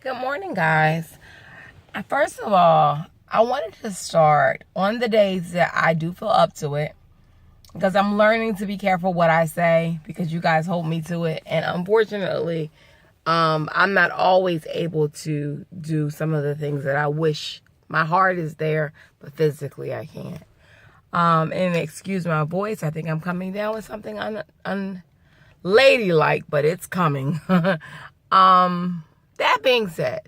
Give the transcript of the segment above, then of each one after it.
Good morning, guys. First of all, I wanted to start on the days that I do feel up to it because I'm learning to be careful what I say because you guys hold me to it. And unfortunately, I'm not always able to do some of the things that I wish. My heart is there, but physically I can't. And excuse my voice, I think I'm coming down with something unladylike, but it's coming. That being said,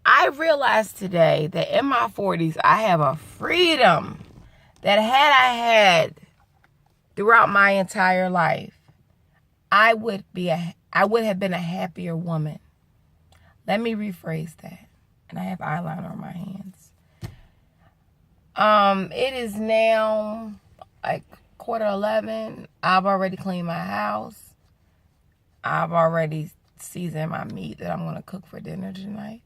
I realized today that in my 40s, I have a freedom that had I had throughout my entire life, I would have been a happier woman. Let me rephrase that. And I have eyeliner on my hands. It is now like 11:15. I've already cleaned my house. I've already seasoned my meat that I'm going to cook for dinner tonight.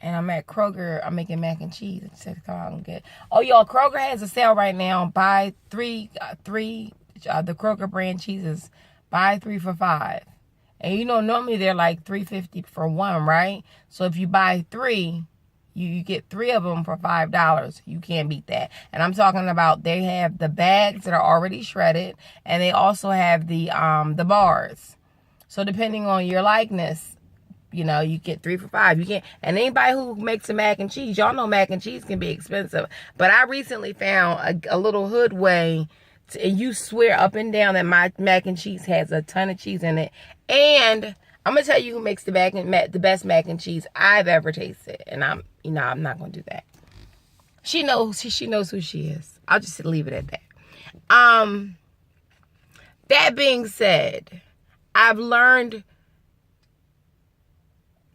And I'm at Kroger. I'm making mac and cheese. I said, come out and get. Oh, y'all, Kroger has a sale right now. Buy three, the Kroger brand cheeses. Buy 3 for $5. And you know, normally they're like $3.50 for one, right? So if you buy 3, you get 3 of them for $5. You can't beat that. And I'm talking about they have the bags that are already shredded, and they also have the bars. So depending on your likeness, you know, you get 3 for $5. You can't. And anybody who makes a mac and cheese, y'all know mac and cheese can be expensive. But I recently found a little hood way, and you swear up and down that my mac and cheese has a ton of cheese in it. And I'm gonna tell you who makes the best mac and cheese I've ever tasted. And I'm not gonna do that. She knows who she is. I'll just leave it at that. That being said, I've learned.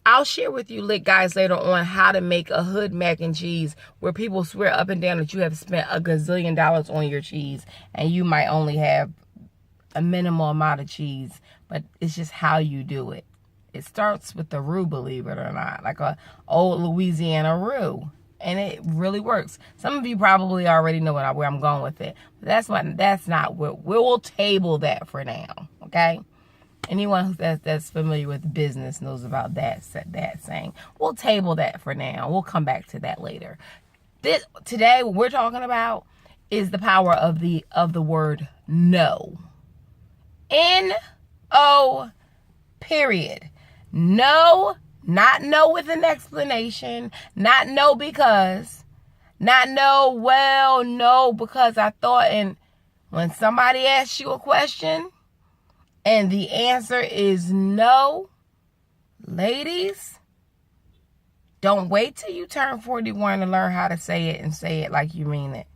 I'll share with you, guys, later on how to make a hood mac and cheese where people swear up and down that you have spent a gazillion dollars on your cheese and you might only have a minimal amount of cheese, but it's just how you do it. It starts with the roux, believe it or not, like a old Louisiana roux, and it really works. Some of you probably already know where I'm going with it, but that's not what we'll table that for now, okay? Anyone that's familiar with business knows about that saying. We'll table that for now. We'll come back to that later. Today, what we're talking about is the power of the word no. N-O, period. No, not no with an explanation. Not no because. Not no, well, no because I thought. And when somebody asks you a question, and the answer is no, ladies, don't wait till you turn 41 to learn how to say it and say it like you mean it.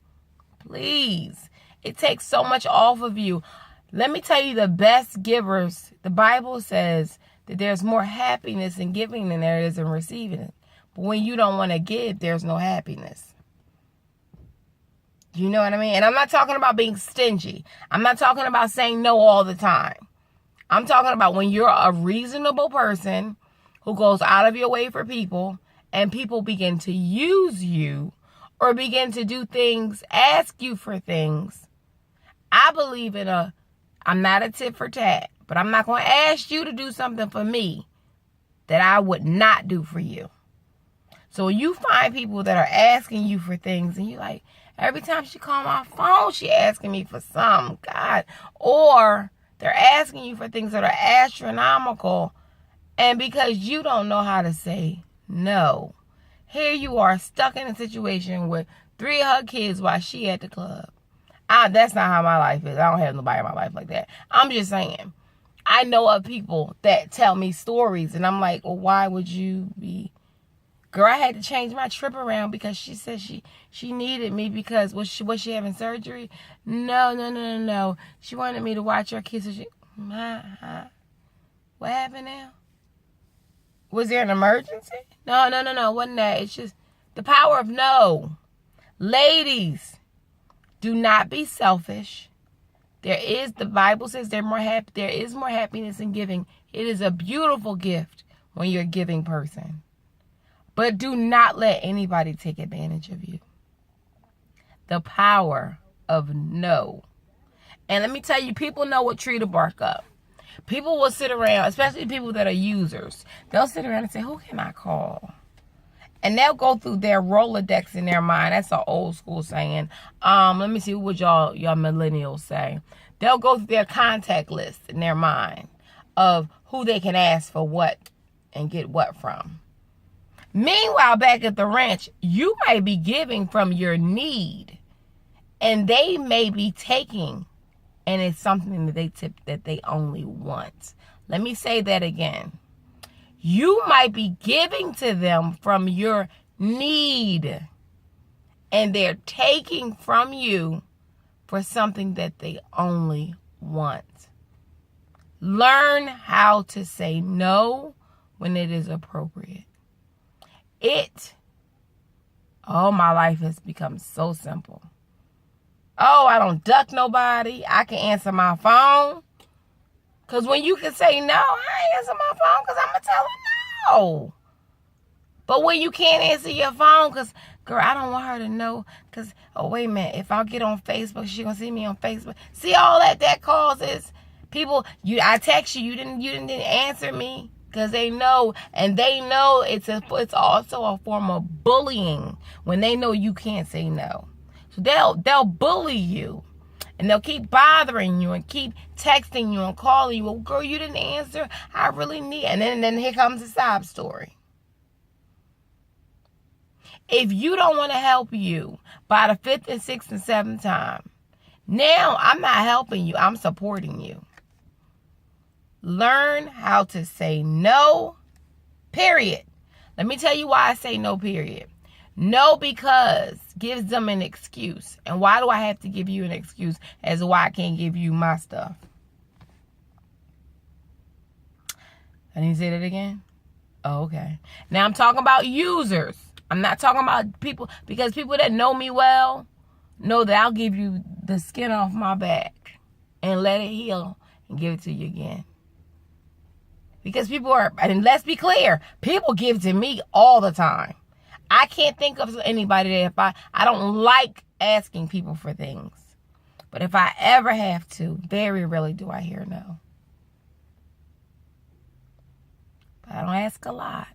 Please. It takes so much off of you. Let me tell you, the best givers, the Bible says that there's more happiness in giving than there is in receiving it. But when you don't want to give, there's no happiness. You know what I mean? And I'm not talking about being stingy. I'm not talking about saying no all the time. I'm talking about when you're a reasonable person who goes out of your way for people and people begin to use you or begin to do things, ask you for things. I believe in I'm not a tit for tat, but I'm not going to ask you to do something for me that I would not do for you. So when you find people that are asking you for things and you're like, every time she calls my phone, she asking me for something, God, or they're asking you for things that are astronomical, and because you don't know how to say no, here you are stuck in a situation with 3 of her kids while she at the club. That's not how my life is. I don't have nobody in my life like that. I'm just saying, I know of people that tell me stories, and I'm like, well, why would you be? Girl, I had to change my trip around because she said she needed me because was she having surgery? No. She wanted me to watch her kids. So what happened now? Was there an emergency? No. Wasn't that? It's just the power of no. Ladies, do not be selfish. The Bible says there is more happiness in giving. It is a beautiful gift when you're a giving person. But do not let anybody take advantage of you. The power of no. And let me tell you, people know what tree to bark up. People will sit around, especially people that are users. They'll sit around and say, who can I call? And they'll go through their Rolodex in their mind. That's an old school saying. Let me see, what would y'all millennials say? They'll go through their contact list in their mind of who they can ask for what and get what from. Meanwhile, back at the ranch, you might be giving from your need, and they may be taking, and it's something that they only want. Let me say that again. You might be giving to them from your need, and they're taking from you for something that they only want. Learn how to say no when it is appropriate. My life has become so simple. Oh, I don't duck nobody. I can answer my phone. Because when you can say no, I ain't answer my phone because I'm going to tell her no. But when you can't answer your phone because, girl, I don't want her to know because, oh, wait a minute, if I get on Facebook, she going to see me on Facebook. See all that causes people, I text you didn't answer me because they know, and they know it's also a form of bullying when they know you can't say no. So they'll bully you. And they'll keep bothering you and keep texting you and calling you. Well, girl, you didn't answer. I really need. And then here comes the sob story. If you don't want to help you by the 5th and 6th and 7th time, now I'm not helping you. I'm supporting you. Learn how to say no, period. Let me tell you why I say no, period. No, because gives them an excuse. And why do I have to give you an excuse as to why I can't give you my stuff? I need to say that again? Oh, okay. Now I'm talking about users. I'm not talking about people, because people that know me well know that I'll give you the skin off my back and let it heal and give it to you again. Because people are, and let's be clear, people give to me all the time. I can't think of anybody that if I don't like asking people for things. But if I ever have to, very rarely do I hear no. But I don't ask a lot.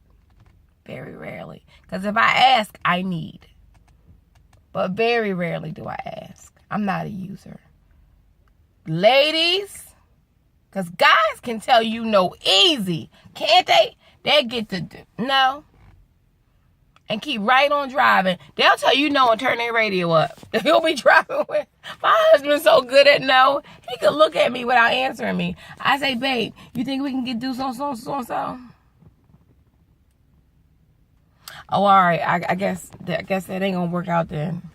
Very rarely. Because if I ask, I need. But very rarely do I ask. I'm not a user. Ladies, because guys can tell you no easy. Can't they? They get to do no. And keep right on driving. They'll tell you no and turn their radio up. He'll be driving with. My husband's so good at no. He could look at me without answering me. I say, babe, you think we can do so? Oh, all right. I guess that ain't gonna work out then.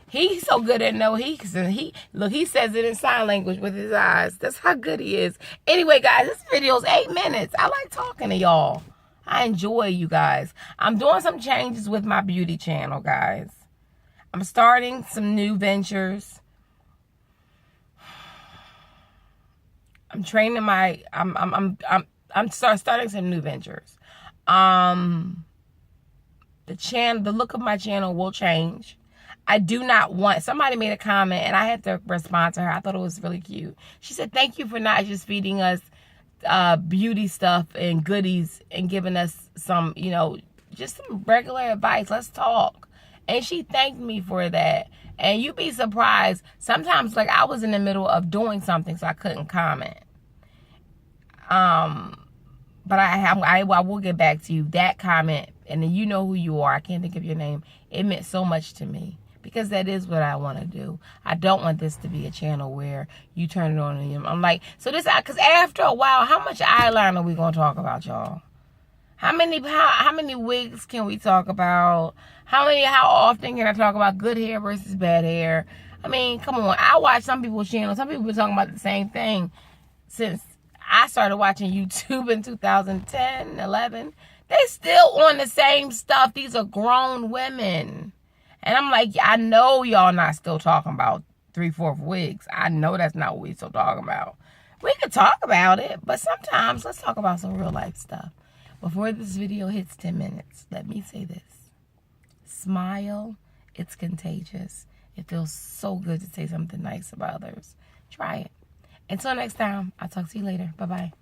He's so good at no. He says it in sign language with his eyes. That's how good he is. Anyway, guys, this video's 8 minutes. I like talking to y'all. I enjoy you guys. I'm doing some changes with my beauty channel, guys. I'm starting some new ventures. I'm training my. I'm starting some new ventures. The look of my channel will change. I do not want. Somebody made a comment and I had to respond to her. I thought it was really cute. She said, "Thank you for not just feeding us beauty stuff and goodies and giving us some, just some regular advice. Let's talk." And she thanked me for that. And you'd be surprised. Sometimes, like, I was in the middle of doing something, so I couldn't comment. But I will get back to you. That comment, and then you know who you are. I can't think of your name. It meant so much to me. Because that is what I want to do. I don't want this to be a channel where you turn it on and I'm like, so this, because after a while, how much eyeliner are we going to talk about, y'all? How many wigs can we talk about? How often can I talk about good hair versus bad hair? I mean, come on. I watch some people's channels. Some people been talking about the same thing since I started watching YouTube in 2010, 11. They still on the same stuff. These are grown women. And I'm like, I know y'all not still talking about 3/4 wigs. I know that's not what we still talking about. We could talk about it, but sometimes let's talk about some real life stuff. Before this video hits 10 minutes, let me say this. Smile. It's contagious. It feels so good to say something nice about others. Try it. Until next time, I'll talk to you later. Bye-bye.